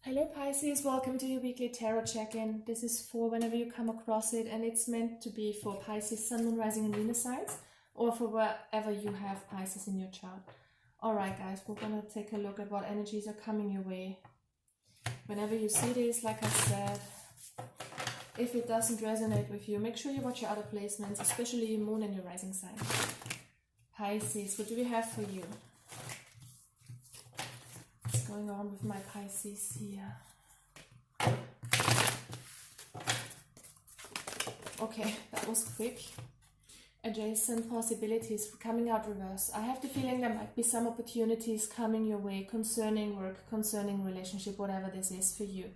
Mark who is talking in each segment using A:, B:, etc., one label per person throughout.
A: Hello Pisces, welcome to your weekly tarot check-in. This is for whenever you come across it, and it's meant to be for Pisces, Sun, Moon, Rising and Venus signs, or for wherever you have Pisces in your chart. Alright guys, we're gonna take a look at what energies are coming your way. Whenever you see this, like I said, if it doesn't resonate with you, make sure you watch your other placements, especially your Moon and your Rising sign. Pisces, what do we have for you? What's going on with my Pisces here? Okay, that was quick. Adjacent possibilities coming out reverse. I have the feeling there might be some opportunities coming your way concerning work, concerning relationship, whatever this is for you.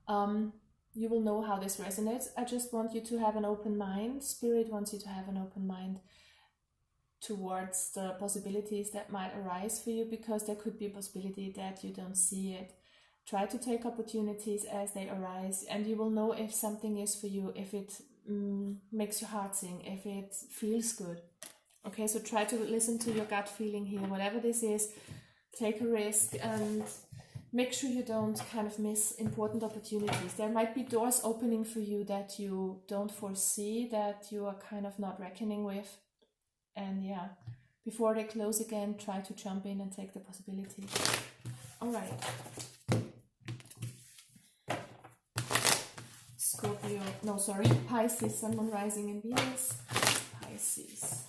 A: You will know how this resonates. I just want you to have an open mind. Spirit wants you to have an open mind towards the possibilities that might arise for you, because there could be a possibility that you don't see it. Try to take opportunities as they arise, and you will know if something is for you, if it makes your heart sing, if it feels good. Okay, so try to listen to your gut feeling here. Whatever this is, take a risk and make sure you don't kind of miss important opportunities. There might be doors opening for you that you don't foresee, that you are kind of not reckoning with. And yeah, before they close again, try to jump in and take the possibility. All right. Scorpio, no, sorry, Pisces, Sun, Moon, Rising and Venus. Pisces.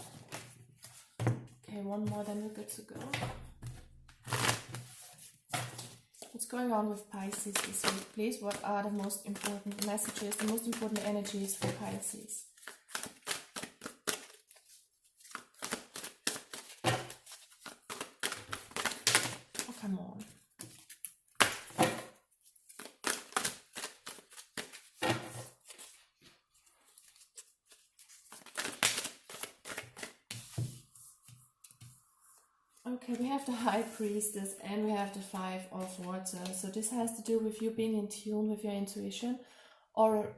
A: Okay, one more, then we're good to go. What's going on with Pisces this week, please? What are the most important messages, the most important energies for Pisces? Come on. Okay, we have the High Priestess and we have the Five of Water. So this has to do with you being in tune with your intuition, or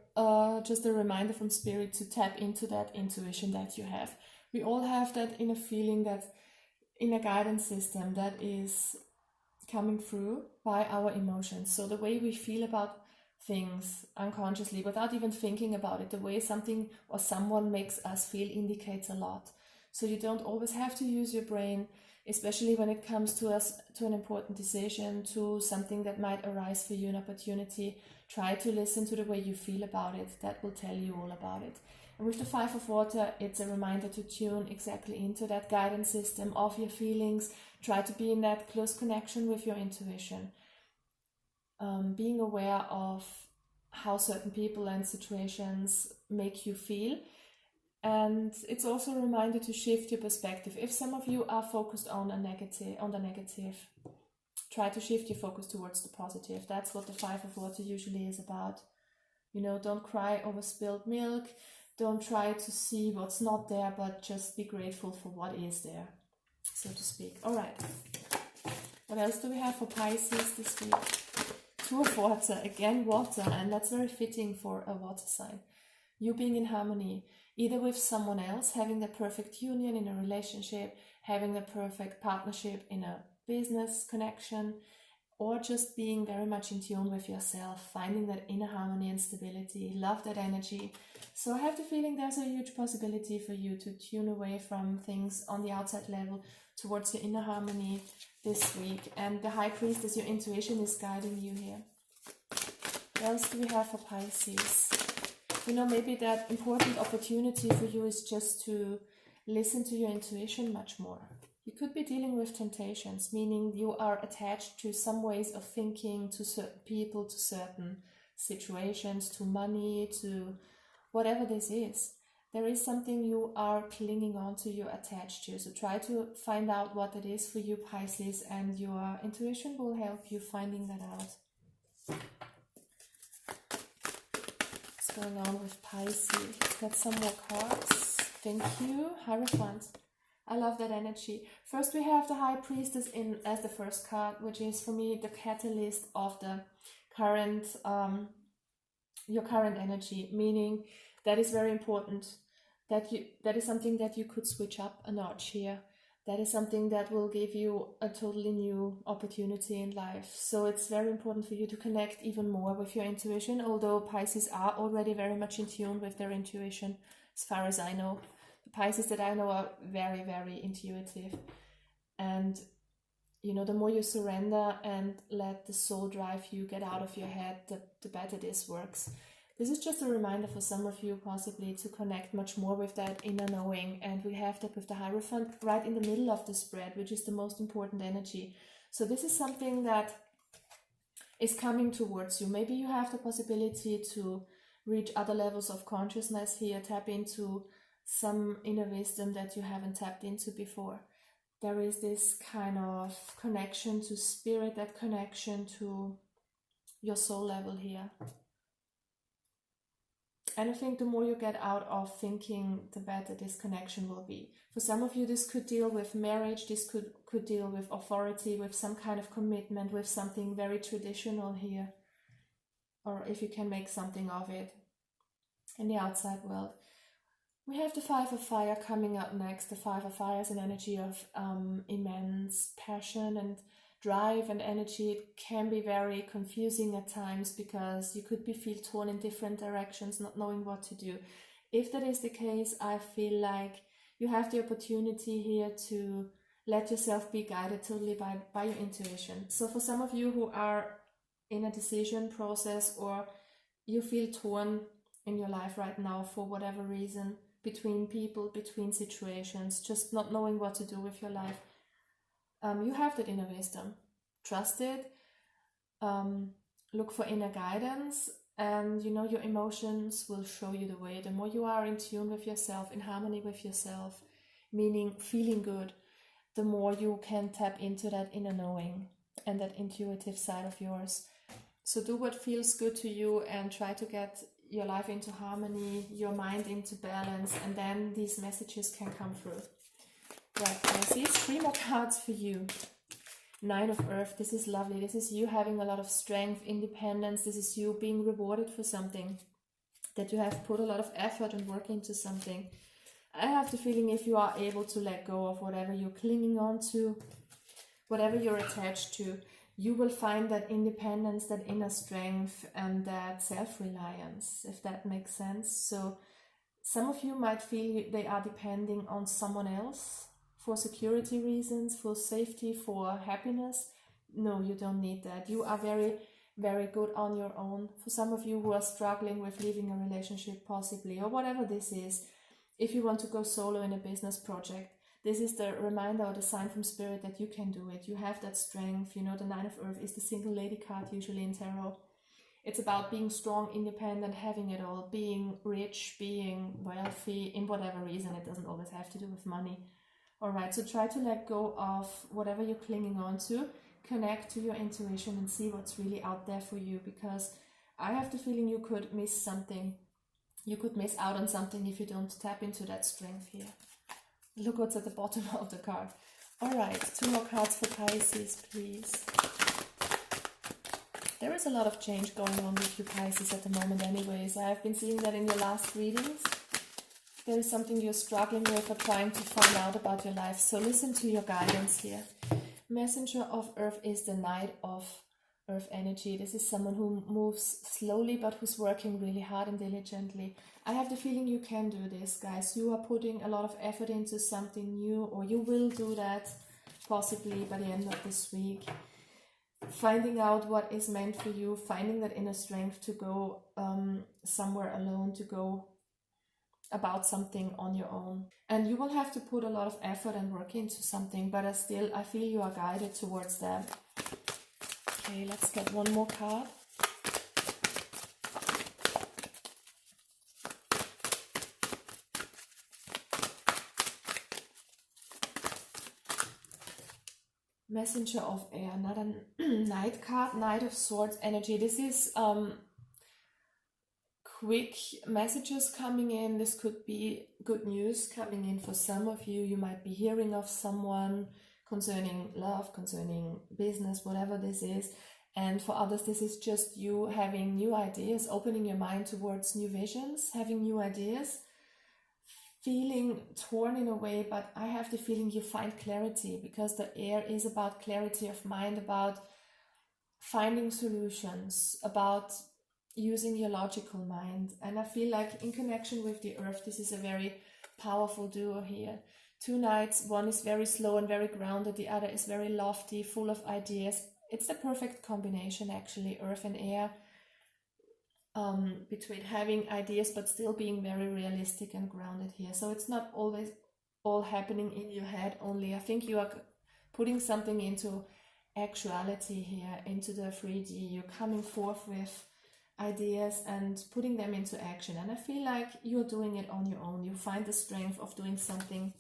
A: just a reminder from Spirit to tap into that intuition that you have. We all have that inner feeling, that inner guidance system that is coming through by our emotions. So the way we feel about things unconsciously, without even thinking about it, the way something or someone makes us feel indicates a lot. So you don't always have to use your brain, especially when it comes to an important decision, to something that might arise for you, an opportunity. Try to listen to the way you feel about it. That will tell you all about it. And with the Five of Water, it's a reminder to tune exactly into that guidance system of your feelings. Try to be in that close connection with your intuition. Being aware of how certain people and situations make you feel. And it's also a reminder to shift your perspective. If some of you are focused on the negative, try to shift your focus towards the positive. That's what the Five of Water usually is about. You know, don't cry over spilled milk. Don't try to see what's not there, but just be grateful for what is there, so to speak. All right. What else do we have for Pisces this week? Two of Water, again water, and that's very fitting for a water sign. You being in harmony, either with someone else, having the perfect union in a relationship, having the perfect partnership in a business connection, or just being very much in tune with yourself, finding that inner harmony and stability. Love that energy. So I have the feeling there's a huge possibility for you to tune away from things on the outside level towards your inner harmony this week. And the High Priestess, your intuition is guiding you here. What else do we have for Pisces? You know, maybe that important opportunity for you is just to listen to your intuition much more. You could be dealing with temptations, meaning you are attached to some ways of thinking, to certain people, to certain situations, to money, to whatever this is. There is something you are clinging on to, you're attached to. So try to find out what it is for you, Pisces, and your intuition will help you finding that out. What's going on with Pisces? Let's get some more cards. Thank you. Hierophant. I love that energy. First we have the High Priestess in as the first card, which is for me the catalyst of the current, your current energy, meaning that is very important. That is something that you could switch up a notch here. that is something that will give you a totally new opportunity in life. So it's very important for you to connect even more with your intuition, although Pisces are already very much in tune with their intuition, as far as I know. The Pisces that I know are very, very intuitive. And you know, the more you surrender and let the soul drive you, get out of your head, the better this works. This is just a reminder for some of you possibly to connect much more with that inner knowing. And we have that with the Hierophant right in the middle of the spread, which is the most important energy. So this is something that is coming towards you. Maybe you have the possibility to reach other levels of consciousness here, tap into some inner wisdom that you haven't tapped into before. There is this kind of connection to spirit, that connection to your soul level here. And I think the more you get out of thinking, the better this connection will be. For some of you, this could deal with marriage, this could deal with authority, with some kind of commitment, with something very traditional here. Or if you can make something of it in the outside world. We have the Five of Fire coming up next. The Five of Fire is an energy of immense passion and drive and energy. It can be very confusing at times because you could feel torn in different directions, not knowing what to do. If that is the case, I feel like you have the opportunity here to let yourself be guided totally by your intuition. So for some of you who are in a decision process, or you feel torn in your life right now for whatever reason, between people, between situations, just not knowing what to do with your life, you have that inner wisdom. Trust it, look for inner guidance, and you know your emotions will show you the way. The more you are in tune with yourself, in harmony with yourself, meaning feeling good, the more you can tap into that inner knowing and that intuitive side of yours. So do what feels good to you and try to get your life into harmony, your mind into balance, and then these messages can come through. Right, Pisces, 3 more cards for you. 9 of Earth, this is lovely. This is you having a lot of strength, independence. This is you being rewarded for something, that you have put a lot of effort and work into something. I have the feeling if you are able to let go of whatever you're clinging on to, whatever you're attached to, you will find that independence, that inner strength, and that self-reliance, if that makes sense. So some of you might feel they are depending on someone else for security reasons, for safety, for happiness. No, you don't need that. You are very, very good on your own. For some of you who are struggling with leaving a relationship possibly, or whatever this is, if you want to go solo in a business project, this is the reminder or the sign from Spirit that you can do it. You have that strength. You know, the 9 of Earth is the single lady card usually in tarot. It's about being strong, independent, having it all, being rich, being wealthy, in whatever reason. It doesn't always have to do with money. All right, so try to let go of whatever you're clinging on to. Connect to your intuition and see what's really out there for you, because I have the feeling you could miss something. You could miss out on something if you don't tap into that strength here. Look what's at the bottom of the card. All right, 2 more cards for Pisces, please. There is a lot of change going on with you, Pisces, at the moment anyways. I have been seeing that in your last readings. There is something you're struggling with or trying to find out about your life. So listen to your guidance here. Messenger of Earth is the Knight of Earth energy. This is someone who moves slowly but who's working really hard and diligently. I have the feeling you can do this, guys. You are putting a lot of effort into something new, or you will do that possibly by the end of this week. Finding out what is meant for you, finding that inner strength to go somewhere alone, to go about something on your own. And you will have to put a lot of effort and work into something, but I feel you are guided towards that. Okay, let's get 1 more card. Messenger of Air, not a Knight card, Knight of Swords energy. This is quick messages coming in. This could be good news coming in for some of you. You might be hearing of someone concerning love, concerning business, whatever this is. And for others, this is just you having new ideas, opening your mind towards new visions, having new ideas, feeling torn in a way, but I have the feeling you find clarity, because the air is about clarity of mind, about finding solutions, about using your logical mind. And I feel like in connection with the earth, this is a very powerful duo here. Two nights, one is very slow and very grounded, the other is very lofty, full of ideas. It's the perfect combination, actually, earth and air, between having ideas but still being very realistic and grounded here. So it's not always all happening in your head only. I think you are putting something into actuality here, into the 3D. You're coming forth with ideas and putting them into action. And I feel like you're doing it on your own. You find the strength of doing something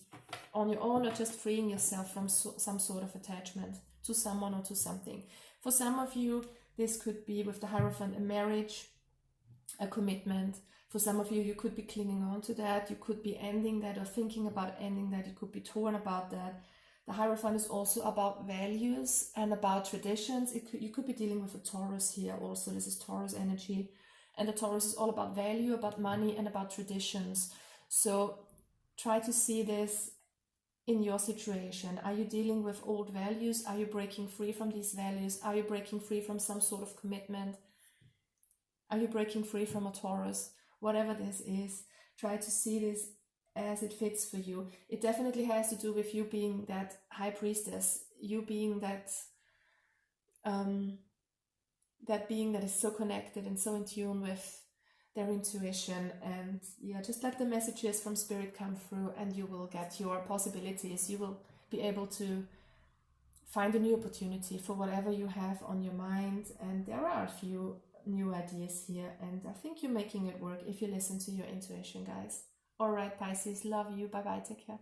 A: on your own, or just freeing yourself from some sort of attachment to someone or to something. For some of you, this could be with the Hierophant, a marriage, a commitment. For some of you, you could be clinging on to that. You could be ending that or thinking about ending that. You could be torn about that. The Hierophant is also about values and about traditions. You could be dealing with a Taurus here also. This is Taurus energy. And the Taurus is all about value, about money, and about traditions. So try to see this in your situation. Are you dealing with old values? Are you breaking free from these values? Are you breaking free from some sort of commitment? Are you breaking free from a Taurus? Whatever this is, try to see this as it fits for you. It definitely has to do with you being that high priestess, you being that that being that is so connected and so in tune with their intuition. And yeah, just let the messages from spirit come through, and you will get your possibilities. You will be able to find a new opportunity for whatever you have on your mind. And there are a few new ideas here, and I think you're making it work if you listen to your intuition, guys. All right, Pisces, love you. Bye bye, take care.